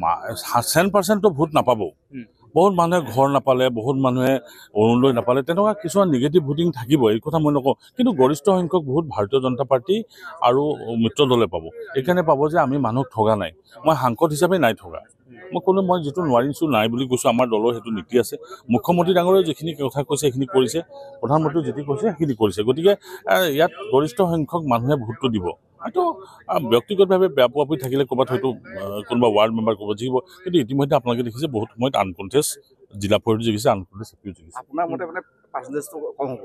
100% vote নাপাব বহুত মানুহে ঘৰ নাপালে বহুত মানুহে অৰুণোদয় নাপালে তেনেকুৱা কিছুমান নিগেটিভ ভোটিং থাকিব এই কথা মই নকওঁ কিন্তু গৰিষ্ঠ সংখ্যক বহুত ভাৰতীয় জনতা পাৰ্টি আৰু মিত্ৰ দলে পাব এইকাৰণে পাব যে আমি মানুহক ঠগা নাই মই সাংসদ হিচাপে নাই ঠগা মই যিটো নোৱাৰিছোঁ নাই বুলি কৈছোঁ আমাৰ দলৰ সেইটো নীতি আছে মুখ্যমন্ত্ৰী ডাঙৰীয়াই যিখিনি কথা কৈছে সেইখিনি কৰিছে প্ৰধানমন্ত্ৰীয়ে যিটো কৈছে সেইখিনি কৰিছে গতিকে ইয়াত গৰিষ্ঠ সংখ্যক মানুহে ভোটটো দিব হয়তো ব্যক্তিগতভাৱে বেয়া পোৱা পুই থাকিলে ক'ৰবাত হয়তো কোনোবা ৱাৰ্ড মেম্বাৰ ক'ৰবাত জিকিব কিন্তু ইতিমধ্যে আপোনালোকে দেখিছে বহুত সময়ত আনকনটেষ্ট জিলা পৰিষদ জিকিছে আনকনটেষ্ট এপিও জিকিছে আপোনাৰ মতে মানে পাৰ্চেণ্টেজটো কম হ'ব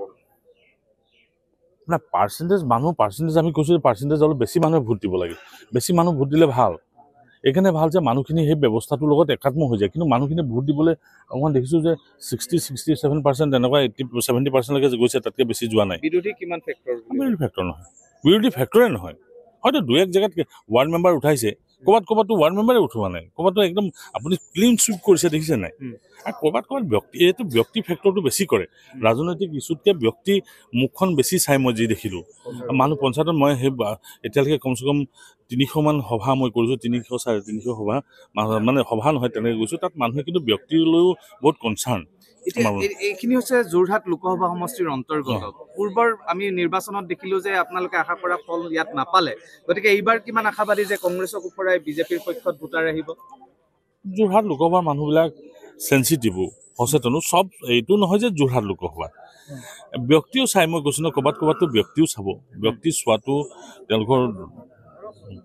না পাৰ্চেণ্টেজ আমি কৈছোঁ যে পাৰ্চেণ্টেজ অলপ বেছি মানুহে ভোট দিব লাগে বেছি মানুহ ভোট দিলে ভাল এইকাৰণে ভাল যে মানুহখিনি সেই ব্যৱস্থাটোৰ লগত একাত্ম হৈ যায় কিন্তু মানুহখিনি ভোট দিবলৈ অকণমান দেখিছোঁ যে 60-67% তেনেকুৱা 80-70%লৈকে গৈছে তাতকৈ বেছি যোৱা নাই বিৰোধী কিমান ফেক্টৰ নহয় বিৰোধী ফেক্টৰে নহয় হয়তো দুই এক জেগাত ৱাৰ্ড মেম্বাৰ উঠাইছে ক'ৰবাততো ৱাৰ্ড মেম্বাৰে উঠোৱা নাই ক'ৰবাতো একদম আপুনি ক্লিন চুইপ কৰিছে দেখিছে নাই আৰু ক'ৰবাত এইটো ব্যক্তি ফেক্টৰটো বেছি কৰে ৰাজনৈতিক ইছ্যুতকৈ ব্যক্তি মুখখন বেছি চাই মই যি দেখিলোঁ মানুহ পঞ্চায়তত মই সেই এতিয়ালৈকে কমচে কম 300মান সভা মই কৰিছোঁ 300-350 সভা মানে সভা নহয় তেনেকৈ গৈছোঁ তাত মানুহে কিন্তু ব্যক্তিলৈও বহুত কনচাৰ্ণ এইখিনি হৈছে যোৰহাট লোকসভা সমষ্টিৰ অন্তৰ্গত পূৰ্বৰ আমি নিৰ্বাচনত দেখিলো যে আপোনালোকে আশা কৰা ফল ইয়াত নাপালে গতিকে এইবাৰ কিমান আশাবাদী যে কংগ্ৰেছক ওপৰাই বিজেপিৰ পক্ষত ভোটাৰ আহিব যোৰহাট লোকসভাৰ মানুহবিলাক চেঞ্চিটিভো সচেতনো চব এইটো নহয় যে যোৰহাট লোকসভা ব্যক্তিও চাই মই কৈছোঁ ন ক'ৰবাততো ব্যক্তিও চাব ব্যক্তি চোৱাটো তেওঁলোকৰ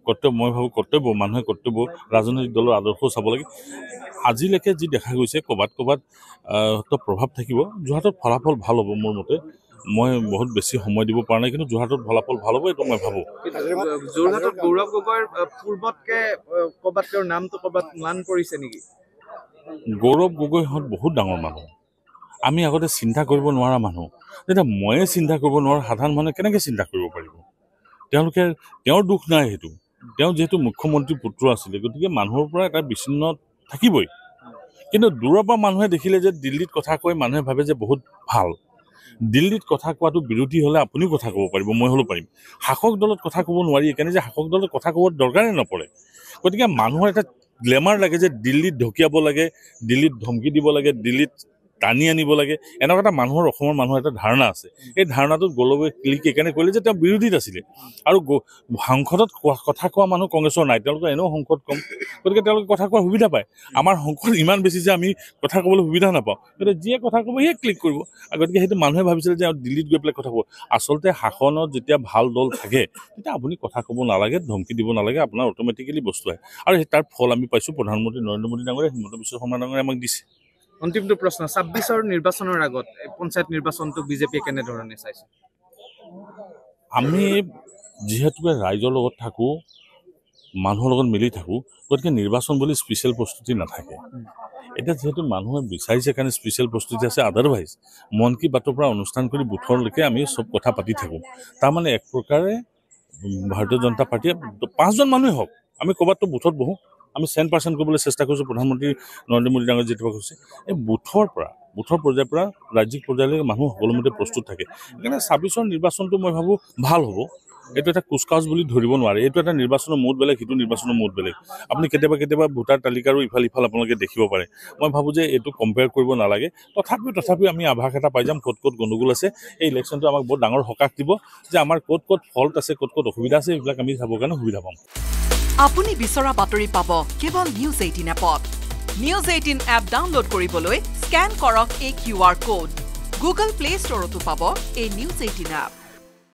কৰ্তব্য মই ভাবোঁ কৰ্তব্য মানুহে কৰ্তব্য ৰাজনৈতিক দলৰ আদৰ্শও চাব লাগে আজিলৈকে যি দেখা গৈছে ক'ৰবাত প্ৰভাৱ থাকিব যোৰহাটত ফলাফল ভাল হ'ব মোৰ মতে মই বহুত বেছি সময় দিব পৰা নাই কিন্তু যোৰহাটত ফলাফল ভাল হ'ব এইটো মই ভাবোঁ যোৰহাটত গৌৰৱ গগৈৰ পূৰ্বতকৈ ক'ৰবাত তেওঁৰ নামটো ক'ৰবাত ম্লান পৰিছে নেকি গৌৰৱ গগৈহঁত বহুত ডাঙৰ মানুহ আমি আগতে চিন্তা কৰিব নোৱাৰা মানুহ তেতিয়া ময়ে চিন্তা কৰিব নোৱাৰোঁ সাধাৰণ মানুহে কেনেকৈ চিন্তা কৰিব পাৰিব তেওঁৰ দুখ নাই সেইটো তেওঁ যিহেতু মুখ্যমন্ত্ৰীৰ পুত্ৰ আছিলে গতিকে মানুহৰ পৰা এটা বিচ্ছিন্ন থাকিবই কিন্তু দূৰৰ পৰা মানুহে দেখিলে যে দিল্লীত কথা কৈ মানুহে ভাবে যে বহুত ভাল দিল্লীত কথা কোৱাটো বিৰোধী হ'লে আপুনিও কথা ক'ব পাৰিব মই হ'লেও পাৰিম শাসক দলত কথা ক'ব নোৱাৰি এইকাৰণে যে শাসক দলত কথা ক'ব দৰকাৰেই নপৰে গতিকে মানুহৰ এটা গ্লেমাৰ লাগে যে দিল্লীত ঢকিয়াব লাগে দিল্লীত ধমকি দিব লাগে দিল্লীত টানি আনিব লাগে এনেকুৱা এটা মানুহৰ অসমৰ মানুহৰ এটা ধাৰণা আছে এই ধাৰণাটোত গৌৰৱে ক্লিক এইকাৰণে কৰিলে যে তেওঁ বিৰোধীত আছিলে আৰু সংসদত কথা কোৱা মানুহ কংগ্ৰেছৰ নাই তেওঁলোকৰ এনেও সংসদ কম গতিকে তেওঁলোকে কথা কোৱাৰ সুবিধা পায় আমাৰ সংসদ ইমান বেছি যে আমি কথা ক'বলৈ সুবিধা নাপাওঁ গতিকে যিয়ে কথা ক'ব সিয়ে ক্লিক কৰিব গতিকে সেইটো মানুহে ভাবিছিলে যে দিল্লীত গৈ পেলাই কথা ক'ব আচলতে শাসনত যেতিয়া ভাল দল থাকে তেতিয়া আপুনি কথা ক'ব নালাগে ধমকি দিব নালাগে আপোনাৰ অট'মেটিকেলি বস্তু আহে আৰু তাৰ ফল আমি পাইছোঁ প্ৰধানমন্ত্ৰী নৰেন্দ্ৰ মোদী ডাঙৰীয়া হিমন্ত বিশ্ব শৰ্মা ডাঙৰীয়াই আমাক দিছে অন্তিমটো প্ৰশ্ন 26ৰ নিৰ্বাচনৰ আগত পঞ্চায়ত নিৰ্বাচনটো বিজেপিয়ে কেনেধৰণে চাইছে আমি যিহেতুকে ৰাইজৰ লগত থাকোঁ মানুহৰ লগত মিলি থাকোঁ গতিকে নিৰ্বাচন বুলি স্পেচিয়েল প্ৰস্তুতি নাথাকে এতিয়া যিহেতু মানুহে বিচাৰিছে কাৰণে স্পেচিয়েল প্ৰস্তুতি আছে আদাৰৱাইজ মন কী বাতৰ পৰা অনুষ্ঠান কৰি বুথৰলৈকে আমি চব কথা পাতি থাকোঁ তাৰমানে এক প্ৰকাৰে ভাৰতীয় জনতা পাৰ্টীয়ে 5জন মানুহে হওক আমি ক'ৰবাততো বুথত বহোঁ আমি 100% কৰিবলৈ চেষ্টা কৰিছোঁ প্ৰধানমন্ত্ৰী নৰেন্দ্ৰ মোদী ডাঙৰীয়া যেতিয়া কৈছে এই বুথৰ পৰ্যায়ৰ পৰা ৰাজ্যিক পৰ্যায়লৈকে মানুহ সকলোমতে প্ৰস্তুত থাকে সেইকাৰণে 26ৰ নিৰ্বাচনটো মই ভাবোঁ ভাল হ'ব এইটো এটা কুচকাচ বুলি ধৰিব নোৱাৰে এইটো এটা নিৰ্বাচনৰ মোড বেলেগ সিটো নিৰ্বাচনৰ মোড বেলেগ আপুনি কেতিয়াবা ভোটাৰ তালিকাৰো ইফাল আপোনালোকে দেখিব পাৰে মই ভাবোঁ যে এইটো কম্পেয়াৰ কৰিব নালাগে তথাপিও আমি আভাস এটা পাই যাম ক'ত গণ্ডগোল আছে এই ইলেকশ্যনটো আমাক বহুত ডাঙৰ সকাহ দিব যে আমাৰ ক'ত ফল্ট আছে ক'ত অসুবিধা আছে এইবিলাক আমি চাবৰ কাৰণে সুবিধা পাম আপুনি বিচৰা বাতৰি পাব কেৱল নিউজ 18 এপত নিউজ 18 এপ ডাউনলোড কৰিবলৈ স্ক্যান কৰক এই QR কোড গুগল প্লে ষ্টৰতো পাব এই নিউজ 18 এপ